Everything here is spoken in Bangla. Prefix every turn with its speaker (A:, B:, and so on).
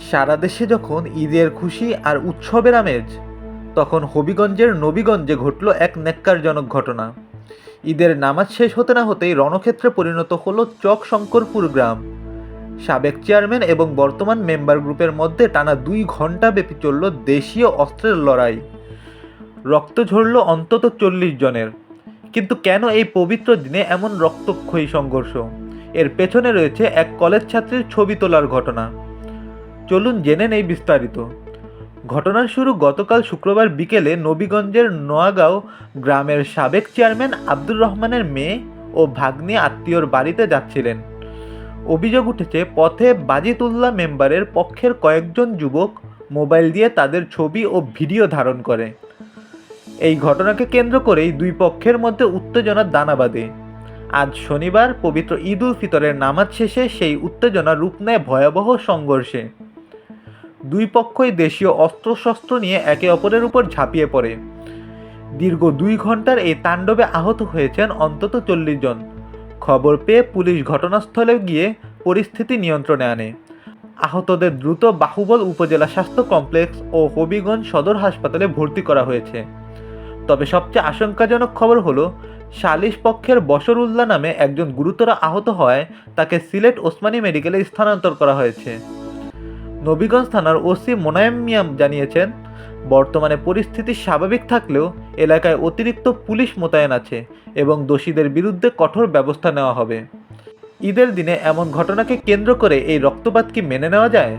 A: সারা দেশে যখন ঈদের খুশি আর উৎসবের আমেজ, তখন হবিগঞ্জের নবীগঞ্জে ঘটল এক ন্যক্কারজনক ঘটনা। ঈদের নামাজ শেষ হতে না হতেই রণক্ষেত্রে পরিণত হলো চকশঙ্করপুর গ্রাম। সাবেক চেয়ারম্যান এবং বর্তমান মেম্বার গ্রুপের মধ্যে টানা 2 ঘন্টা ব্যাপী চলল দেশীয় অস্ত্রের লড়াই। রক্ত ঝরল অন্তত 40 জনের। কিন্তু কেন এই পবিত্র দিনে এমন রক্তক্ষয়ী সংঘর্ষ? এর পেছনে রয়েছে এক কলেজ ছাত্রীর ছবি তোলার ঘটনা। চলুন জেনে নেই বিস্তারিত। ঘটনার শুরু গতকাল শুক্রবার বিকেলে নবীগঞ্জের নোয়াগাঁও গ্রামের সাবেক চেয়ারম্যান আব্দুর রহমানের মেয়ে ও ভাগ্নি আত্মীয়র বাড়িতে যাচ্ছিলেন। অভিযোগ উঠেছে, পথে বাজিতুল্লাহ মেম্বারের পক্ষের কয়েকজন যুবক মোবাইল দিয়ে তাদের ছবি ও ভিডিও ধারণ করে। এই ঘটনাকে কেন্দ্র করেই দুই পক্ষের মধ্যে উত্তেজনার দানা বাঁধে। আজ শনিবার পবিত্র ঈদ উল ফিতরের নামাজ শেষে সেই উত্তেজনা রূপ নেয় ভয়াবহ সংঘর্ষে। দুই পক্ষই দেশীয় অস্ত্রশস্ত্র নিয়ে একে অপরের উপর ঝাঁপিয়ে পড়ে। দীর্ঘ 2 ঘন্টার এই তাণ্ডবে আহত হয়েছেন অন্তত 40 জন। খবর পেয়ে পুলিশ ঘটনাস্থলে গিয়ে পরিস্থিতি নিয়ন্ত্রণে আনে। আহতদের দ্রুত বাহুবল উপজেলা স্বাস্থ্য কমপ্লেক্স ও হবিগঞ্জ সদর হাসপাতালে ভর্তি করা হয়েছে। তবে সবচেয়ে আশঙ্কাজনক খবর হলো, সালিশ পক্ষের বশর উল্লাহ নামে একজন গুরুতর আহত হওয়ায় তাকে সিলেট ওসমানী মেডিকেলে স্থানান্তর করা হয়েছে। নবীগঞ্জ থানার ওসি মোনায়েম মিয়া জানিয়েছেন, বর্তমানে পরিস্থিতি স্বাভাবিক থাকলেও এলাকায় অতিরিক্ত পুলিশ মোতায়েন আছে এবং দোষীদের বিরুদ্ধে কঠোর ব্যবস্থা নেওয়া হবে। ঈদের দিনে এমন ঘটনাকে কেন্দ্র করে এই রক্তপাত কি মেনে নেওয়া যায়?